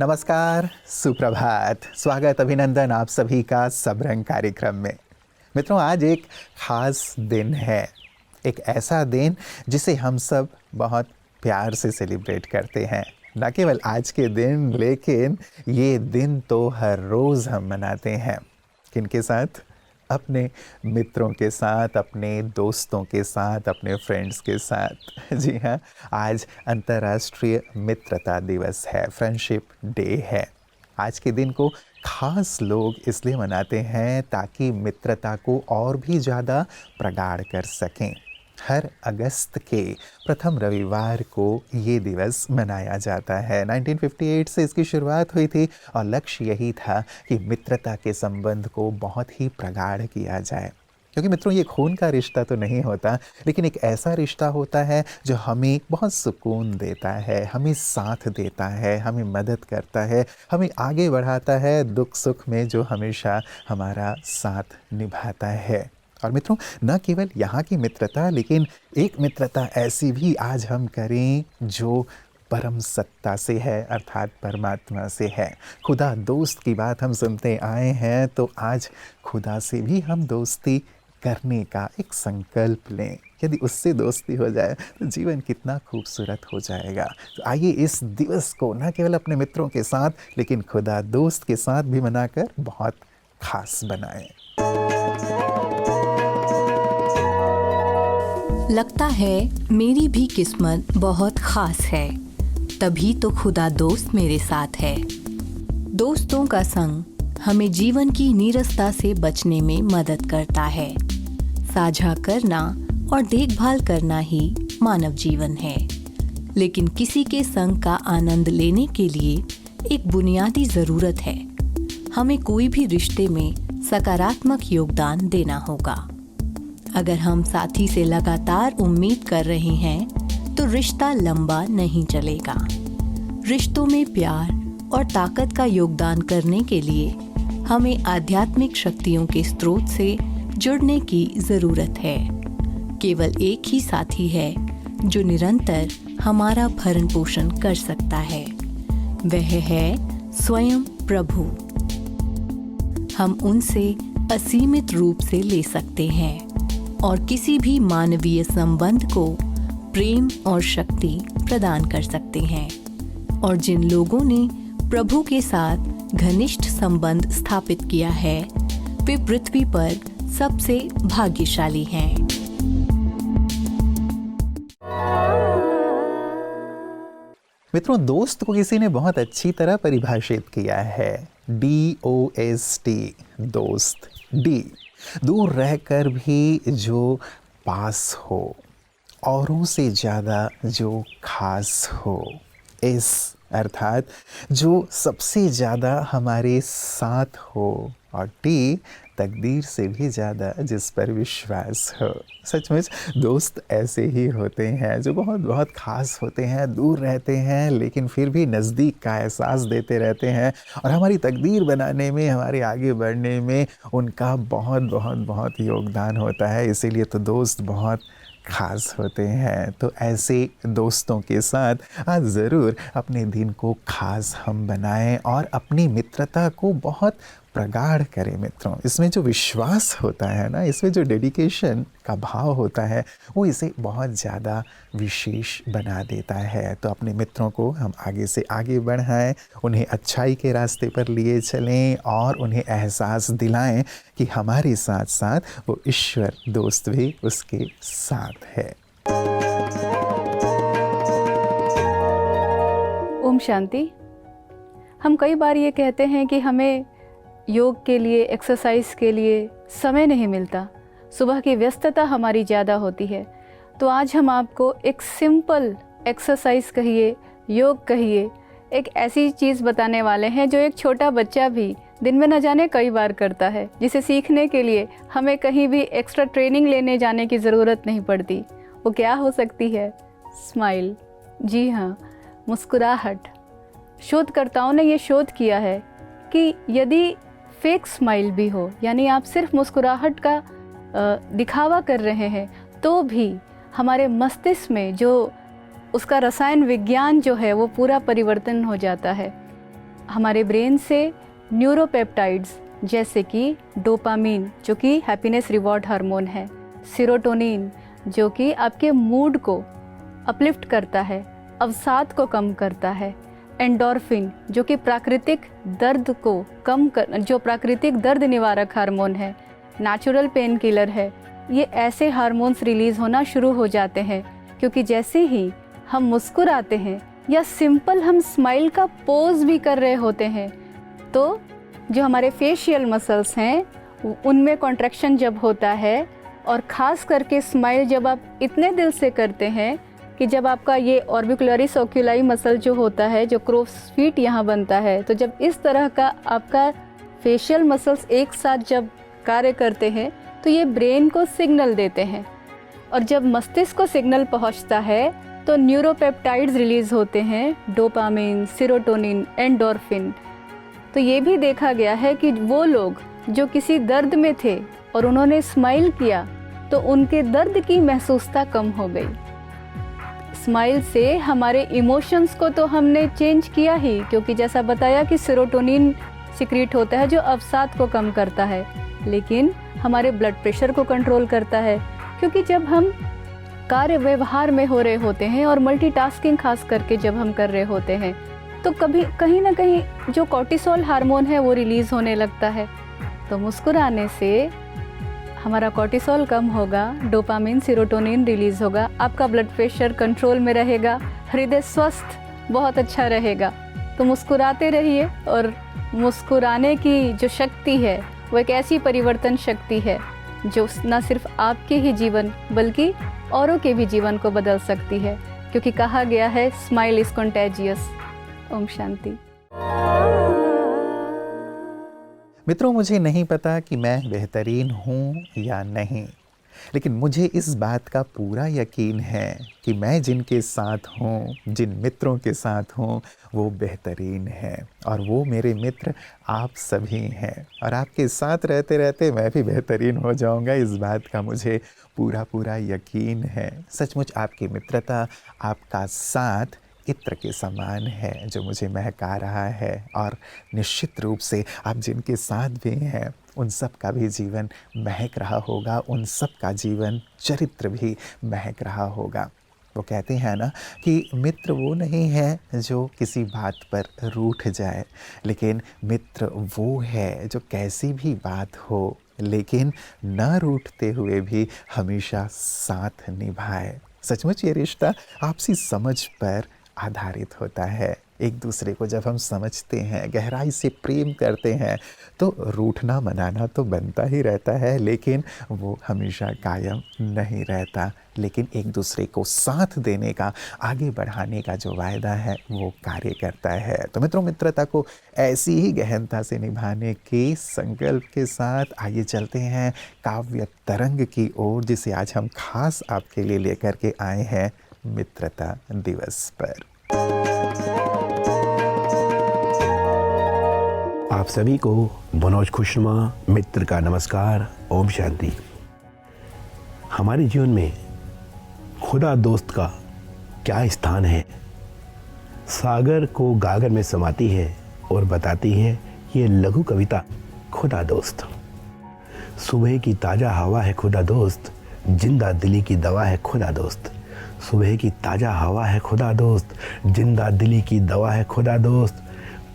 नमस्कार, सुप्रभात, स्वागत, अभिनंदन आप सभी का सबरंग कार्यक्रम में। मित्रों, आज एक खास दिन है, एक ऐसा दिन जिसे हम सब बहुत प्यार से सेलिब्रेट करते हैं। न केवल आज के दिन, लेकिन ये दिन तो हर रोज़ हम मनाते हैं। किनके साथ? अपने मित्रों के साथ, अपने दोस्तों के साथ, अपने फ्रेंड्स के साथ। जी हाँ, आज अंतर्राष्ट्रीय मित्रता दिवस है, फ्रेंडशिप डे है। आज के दिन को खास लोग इसलिए मनाते हैं ताकि मित्रता को और भी ज़्यादा प्रगाढ़ कर सकें। हर अगस्त के प्रथम रविवार को ये दिवस मनाया जाता है। 1958 से इसकी शुरुआत हुई थी और लक्ष्य यही था कि मित्रता के संबंध को बहुत ही प्रगाढ़ किया जाए। क्योंकि मित्रों, ये खून का रिश्ता तो नहीं होता, लेकिन एक ऐसा रिश्ता होता है जो हमें बहुत सुकून देता है, हमें साथ देता है, हमें मदद करता है, हमें आगे बढ़ाता है, दुख सुख में जो हमेशा हमारा साथ निभाता है। और मित्रों, न केवल यहाँ की मित्रता, लेकिन एक मित्रता ऐसी भी आज हम करें जो परम सत्ता से है, अर्थात परमात्मा से है। खुदा दोस्त की बात हम सुनते आए हैं, तो आज खुदा से भी हम दोस्ती करने का एक संकल्प लें। यदि उससे दोस्ती हो जाए तो जीवन कितना खूबसूरत हो जाएगा। तो आइए इस दिवस को न केवल अपने मित्रों के साथ, लेकिन खुदा दोस्त के साथ भी मनाकर बहुत खास बनाएं। लगता है मेरी भी किस्मत बहुत खास है, तभी तो खुदा दोस्त मेरे साथ है। दोस्तों का संग हमें जीवन की नीरसता से बचने में मदद करता है। साझा करना और देखभाल करना ही मानव जीवन है, लेकिन किसी के संग का आनंद लेने के लिए एक बुनियादी ज़रूरत है। हमें कोई भी रिश्ते में सकारात्मक योगदान देना होगा। अगर हम साथी से लगातार उम्मीद कर रहे हैं तो रिश्ता लंबा नहीं चलेगा। रिश्तों में प्यार और ताकत का योगदान करने के लिए हमें आध्यात्मिक शक्तियों के स्रोत से जुड़ने की ज़रूरत है। केवल एक ही साथी है जो निरंतर हमारा भरण पोषण कर सकता है, वह है स्वयं प्रभु। हम उनसे असीमित रूप से ले सकते हैं और किसी भी मानवीय संबंध को प्रेम और शक्ति प्रदान कर सकते हैं। और जिन लोगों ने प्रभु के साथ घनिष्ठ संबंध स्थापित किया है, वे पृथ्वी पर सबसे भाग्यशाली हैं। मित्रों, दोस्त को किसी ने बहुत अच्छी तरह परिभाषित किया है, DOST, दोस्त। डी, दूर रहकर भी जो पास हो, औरों से ज़्यादा जो खास हो। एस, अर्थात जो सबसे ज़्यादा हमारे साथ हो। और टी, तकदीर से भी ज़्यादा जिस पर विश्वास हो। सचमुच दोस्त ऐसे ही होते हैं जो बहुत बहुत खास होते हैं, दूर रहते हैं लेकिन फिर भी नज़दीक का एहसास देते रहते हैं और हमारी तकदीर बनाने में, हमारे आगे बढ़ने में उनका बहुत बहुत बहुत योगदान होता है। इसीलिए तो दोस्त बहुत खास होते हैं। तो ऐसे दोस्तों के साथ आज ज़रूर अपने दिन को खास हम बनाएं और अपनी मित्रता को बहुत प्रगाढ़ करें। मित्रों, इसमें जो विश्वास होता है ना, इसमें जो डेडिकेशन का भाव होता है, वो इसे बहुत ज़्यादा विशेष बना देता है। तो अपने मित्रों को हम आगे से आगे बढ़ाएं, उन्हें अच्छाई के रास्ते पर लिए चलें और उन्हें एहसास दिलाएं कि हमारे साथ साथ वो ईश्वर दोस्त भी उसके साथ है। ओम शांति। हम कई बार ये कहते हैं कि हमें योग के लिए, एक्सरसाइज के लिए समय नहीं मिलता, सुबह की व्यस्तता हमारी ज़्यादा होती है। तो आज हम आपको एक सिंपल एक्सरसाइज कहिए, योग कहिए, एक ऐसी चीज़ बताने वाले हैं जो एक छोटा बच्चा भी दिन में न जाने कई बार करता है, जिसे सीखने के लिए हमें कहीं भी एक्स्ट्रा ट्रेनिंग लेने जाने की ज़रूरत नहीं पड़ती। वो क्या हो सकती है? स्माइल। जी हाँ, मुस्कुराहट। शोधकर्ताओं ने ये शोध किया है कि यदि फेक स्माइल भी हो, यानी आप सिर्फ मुस्कुराहट का दिखावा कर रहे हैं, तो भी हमारे मस्तिष्क में जो उसका रसायन विज्ञान जो है वो पूरा परिवर्तन हो जाता है। हमारे ब्रेन से न्यूरोपेप्टाइड्स जैसे कि डोपामीन जो कि हैप्पीनेस रिवॉर्ड हार्मोन है, सेरोटोनिन जो कि आपके मूड को अपलिफ्ट करता है, अवसाद को कम करता है, एंडोर्फिन जो कि प्राकृतिक दर्द को जो प्राकृतिक दर्द निवारक हार्मोन है, नेचुरल पेन किलर है, ये ऐसे हार्मोन्स रिलीज़ होना शुरू हो जाते हैं क्योंकि जैसे ही हम मुस्कुराते हैं या सिंपल हम स्माइल का पोज भी कर रहे होते हैं तो जो हमारे फेशियल मसल्स हैं उनमें कॉन्ट्रैक्शन जब होता है और ख़ास करके स्माइल जब आप इतने दिल से करते हैं कि जब आपका ये ऑर्बिकुलरिस ओक्यूलाई मसल जो होता है, जो क्रोव्स फीट यहाँ बनता है, तो जब इस तरह का आपका फेशियल मसल्स एक साथ जब कार्य करते हैं तो ये ब्रेन को सिग्नल देते हैं और जब मस्तिष्क को सिग्नल पहुँचता है तो न्यूरोपेप्टाइड्स रिलीज़ होते हैं, डोपामिन, सेरोटोनिन, एंडोर्फिन। तो ये भी देखा गया है कि वो लोग जो किसी दर्द में थे और उन्होंने स्माइल किया तो उनके दर्द की महसूसता कम हो गई। स्माइल से हमारे इमोशंस को तो हमने चेंज किया ही, क्योंकि जैसा बताया कि सेरोटोनिन सिक्रीट होता है जो अवसाद को कम करता है, लेकिन हमारे ब्लड प्रेशर को कंट्रोल करता है, क्योंकि जब हम कार्य व्यवहार में हो रहे होते हैं और मल्टीटास्किंग खास करके जब हम कर रहे होते हैं तो कभी कहीं ना कहीं जो कॉर्टिसोल हार्मोन है वो रिलीज़ होने लगता है। तो मुस्कुराने से हमारा कॉर्टिसोल कम होगा, डोपामिन, सेरोटोनिन रिलीज़ होगा, आपका ब्लड प्रेशर कंट्रोल में रहेगा, हृदय स्वस्थ बहुत अच्छा रहेगा। तो मुस्कुराते रहिए और मुस्कुराने की जो शक्ति है वो एक ऐसी परिवर्तन शक्ति है जो न सिर्फ आपके ही जीवन बल्कि औरों के भी जीवन को बदल सकती है, क्योंकि कहा गया है smile is contagious. Om Shanti. मित्रों, मुझे नहीं पता कि मैं बेहतरीन हूँ या नहीं, लेकिन मुझे इस बात का पूरा यकीन है कि मैं जिनके साथ हूँ, जिन मित्रों के साथ हूँ, वो बेहतरीन हैं और वो मेरे मित्र आप सभी हैं और आपके साथ रहते रहते मैं भी बेहतरीन हो जाऊँगा, इस बात का मुझे पूरा यकीन है। सचमुच आपकी मित्रता, आपका साथ इत्र के समान है जो मुझे महका रहा है और निश्चित रूप से आप जिनके साथ भी हैं उन सब का भी जीवन महक रहा होगा, उन सब का जीवन चरित्र भी महक रहा होगा। वो कहते हैं ना कि मित्र वो नहीं है जो किसी बात पर रूठ जाए, लेकिन मित्र वो है जो कैसी भी बात हो लेकिन न रूठते हुए भी हमेशा साथ निभाए। सचमुच ये रिश्ता आपसी समझ पर आधारित होता है। एक दूसरे को जब हम समझते हैं, गहराई से प्रेम करते हैं, तो रूठना मनाना तो बनता ही रहता है, लेकिन वो हमेशा कायम नहीं रहता। लेकिन एक दूसरे को साथ देने का, आगे बढ़ाने का जो वायदा है वो कार्य करता है। तो मित्रों, मित्रता को ऐसी ही गहनता से निभाने के संकल्प के साथ आइए चलते हैं काव्य तरंग की ओर, जिसे आज हम खास आपके लिए लेकर के आए हैं मित्रता दिवस पर। आप सभी को मनोज खुशनुमा मित्र का नमस्कार। ओम शांति। हमारे जीवन में खुदा दोस्त का क्या स्थान है? सागर को गागर में समाती है और बताती है ये लघु कविता खुदा दोस्त। सुबह की ताज़ा हवा है खुदा दोस्त, जिंदा दिली की दवा है खुदा दोस्त। सुबह की ताज़ा हवा है खुदा दोस्त, जिंदा दिली की दवा है खुदा दोस्त।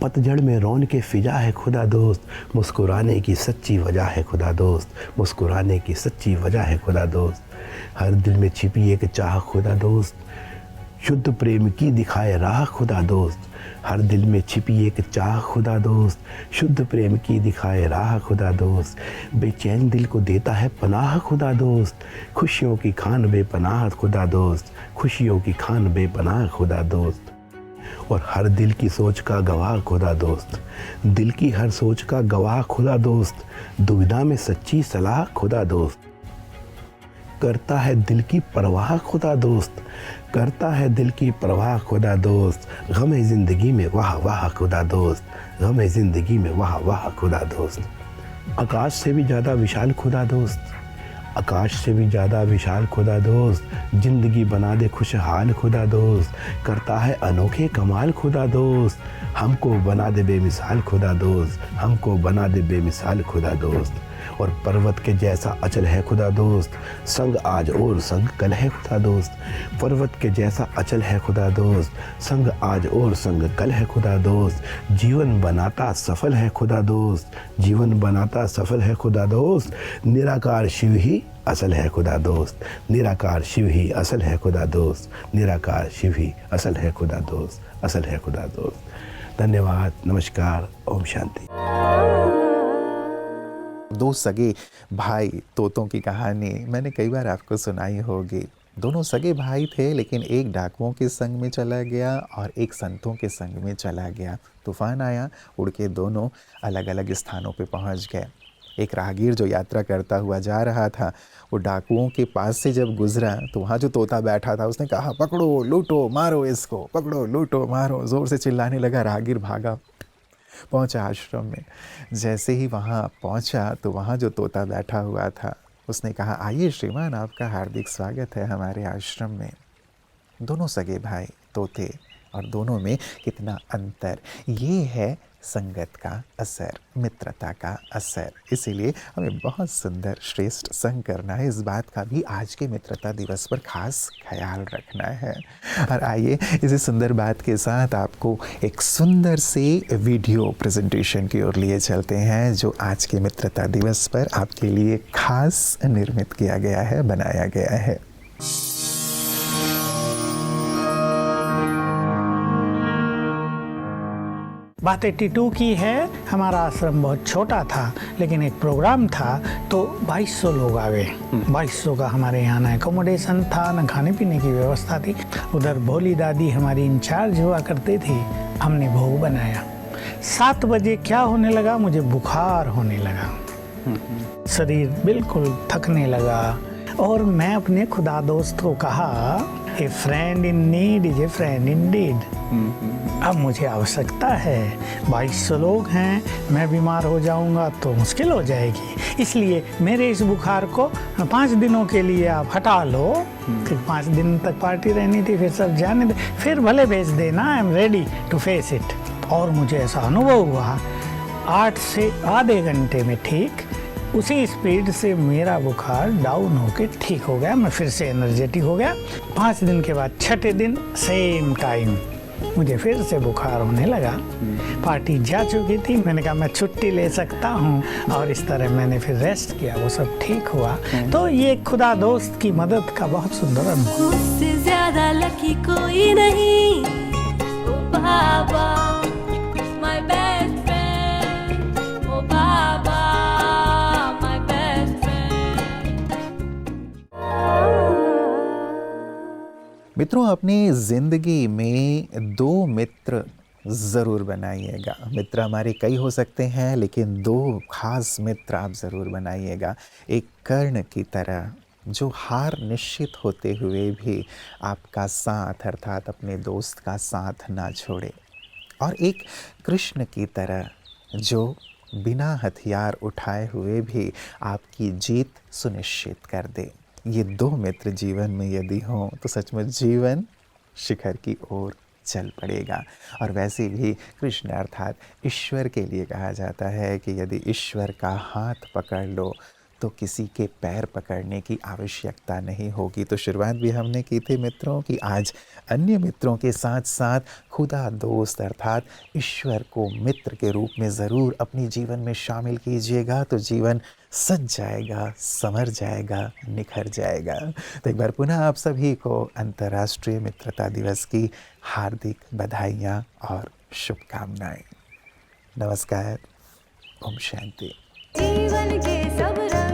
पतझड़ में रौनक फिजा है खुदा दोस्त, मुस्कुराने की सच्ची वजह है खुदा दोस्त। मुस्कुराने की सच्ची वजह है खुदा दोस्त। हर दिल में छिपी एक चाह खुदा दोस्त, शुद्ध प्रेम की दिखाए राह खुदा दोस्त। हर दिल में छिपी एक चाह खुदा दोस्त, शुद्ध प्रेम की दिखाए राह खुदा दोस्त। बेचैन दिल को देता है पनाह खुदा दोस्त, खुशियों की खान बेपनाह खुदा दोस्त। खुशियों की खान बेपनाह खुदा दोस्त। और हर दिल की सोच का गवाह खुदा दोस्त, दिल की हर सोच का गवाह खुदा दोस्त। दुविधा में सच्ची सलाह खुदा दोस्त, करता है दिल की परवाह खुदा दोस्त। करता है दिल की परवाह खुदा दोस्त। गम है ज़िंदगी में वाह वाह खुदा दोस्त, गम है ज़िंदगी में वाह वाह खुदा दोस्त। आकाश से भी ज़्यादा विशाल खुदा दोस्त, आकाश से भी ज़्यादा विशाल खुदा दोस्त, जिंदगी बना दे खुशहाल खुदा दोस्त, करता है अनोखे कमाल खुदा दोस्त, हमको बना दे बेमिसाल खुदा दोस्त, हमको बना दे बेमिसाल खुदा दोस्त। और पर्वत के जैसा अचल है खुदा दोस्त, संग आज और संग कल है खुदा दोस्त, पर्वत के जैसा अचल है खुदा दोस्त, संग आज और संग कल है खुदा दोस्त, जीवन बनाता सफल है खुदा दोस्त, जीवन बनाता सफल है खुदा दोस्त, निराकार शिव ही असल है खुदा दोस्त, निराकार शिव ही असल है खुदा दोस्त, निराकार शिव ही असल है खुदा दोस्त, असल है खुदा दोस्त। धन्यवाद, नमस्कार, ओम शांति। दो सगे भाई तोतों की कहानी मैंने कई बार आपको सुनाई होगी। दोनों सगे भाई थे, लेकिन एक डाकुओं के संग में चला गया और एक संतों के संग में चला गया। तूफान आया, उड़ के दोनों अलग अलग स्थानों पे पहुंच गए। एक राहगीर जो यात्रा करता हुआ जा रहा था, वो डाकुओं के पास से जब गुजरा तो वहाँ जो तोता बैठा था उसने कहा, पकड़ो लूटो मारो इसको, पकड़ो लूटो मारो, ज़ोर से चिल्लाने लगा। राहगीर भागा, पहुंचा आश्रम में। जैसे ही वहाँ पहुंचा तो वहाँ जो तोता बैठा हुआ था उसने कहा, आइए श्रीमान, आपका हार्दिक स्वागत है हमारे आश्रम में। दोनों सगे भाई तोते और दोनों में कितना अंतर, ये है संगत का असर, मित्रता का असर। इसीलिए हमें बहुत सुंदर श्रेष्ठ संग करना है। इस बात का भी आज के मित्रता दिवस पर खास ख्याल रखना है। और आइए इसी सुंदर बात के साथ आपको एक सुंदर से वीडियो प्रेजेंटेशन की ओर लिए चलते हैं, जो आज के मित्रता दिवस पर आपके लिए खास निर्मित किया गया है, बनाया गया है। बात 82 की है। हमारा आश्रम बहुत छोटा था, लेकिन एक प्रोग्राम था तो 2200 लोग आ गए। 2200 का हमारे यहाँ ना एकोमोडेशन था, ना खाने पीने की व्यवस्था थी। उधर भोली दादी हमारी इंचार्ज हुआ करती थी। हमने भोग बनाया। 7 बजे क्या होने लगा, मुझे बुखार होने लगा, शरीर बिल्कुल थकने लगा। और मैं अपने खुदा दोस्त को कहा, a friend in need is a friend in deed. अब मुझे आवश्यकता है, 2200 लोग हैं, मैं बीमार हो जाऊंगा तो मुश्किल हो जाएगी, इसलिए मेरे इस बुखार को 5 दिनों के लिए आप हटा लो। फिर 5 दिन तक पार्टी रहनी थी, फिर सब जाने दे, फिर भले भेज देना, I am ready to face it. और मुझे ऐसा अनुभव हुआ, 8 से आधे घंटे में ठीक उसी स्पीड से मेरा बुखार डाउन होके ठीक हो गया, मैं फिर से एनर्जेटिक हो गया। 5 दिन के बाद 6ठे दिन सेम टाइम मुझे फिर से बुखार होने लगा। पार्टी जा चुकी थी, मैंने कहा मैं छुट्टी ले सकता हूँ, और इस तरह मैंने फिर रेस्ट किया, वो सब ठीक हुआ। तो ये खुदा दोस्त की मदद का बहुत सुंदर अनुभव। मुझसे ज्यादा लकी कोई नहीं, ओ बाबा माय बेस्ट फ्रेंड, ओ बाबा माय बेस्ट फ्रेंड। मित्रों, अपनी ज़िंदगी में 2 मित्र ज़रूर बनाइएगा। मित्र हमारे कई हो सकते हैं, लेकिन 2 खास मित्र आप ज़रूर बनाइएगा। एक कर्ण की तरह जो हार निश्चित होते हुए भी आपका साथ अर्थात अपने दोस्त का साथ ना छोड़े, और एक कृष्ण की तरह जो बिना हथियार उठाए हुए भी आपकी जीत सुनिश्चित कर दे। ये 2 मित्र जीवन में यदि हों तो सचमुच जीवन शिखर की ओर चल पड़ेगा। और वैसे भी कृष्ण अर्थात ईश्वर के लिए कहा जाता है कि यदि ईश्वर का हाथ पकड़ लो तो किसी के पैर पकड़ने की आवश्यकता नहीं होगी। तो शुरुआत भी हमने की थी मित्रों कि आज अन्य मित्रों के साथ साथ खुदा दोस्त अर्थात ईश्वर को मित्र के रूप में ज़रूर अपनी जीवन में शामिल कीजिएगा, तो जीवन सज जाएगा, संवर जाएगा, निखर जाएगा। तो एक बार पुनः आप सभी को अंतर्राष्ट्रीय मित्रता दिवस की हार्दिक बधाइयाँ और शुभकामनाएं। नमस्कार, ओम शांति। जीवन के सब रंग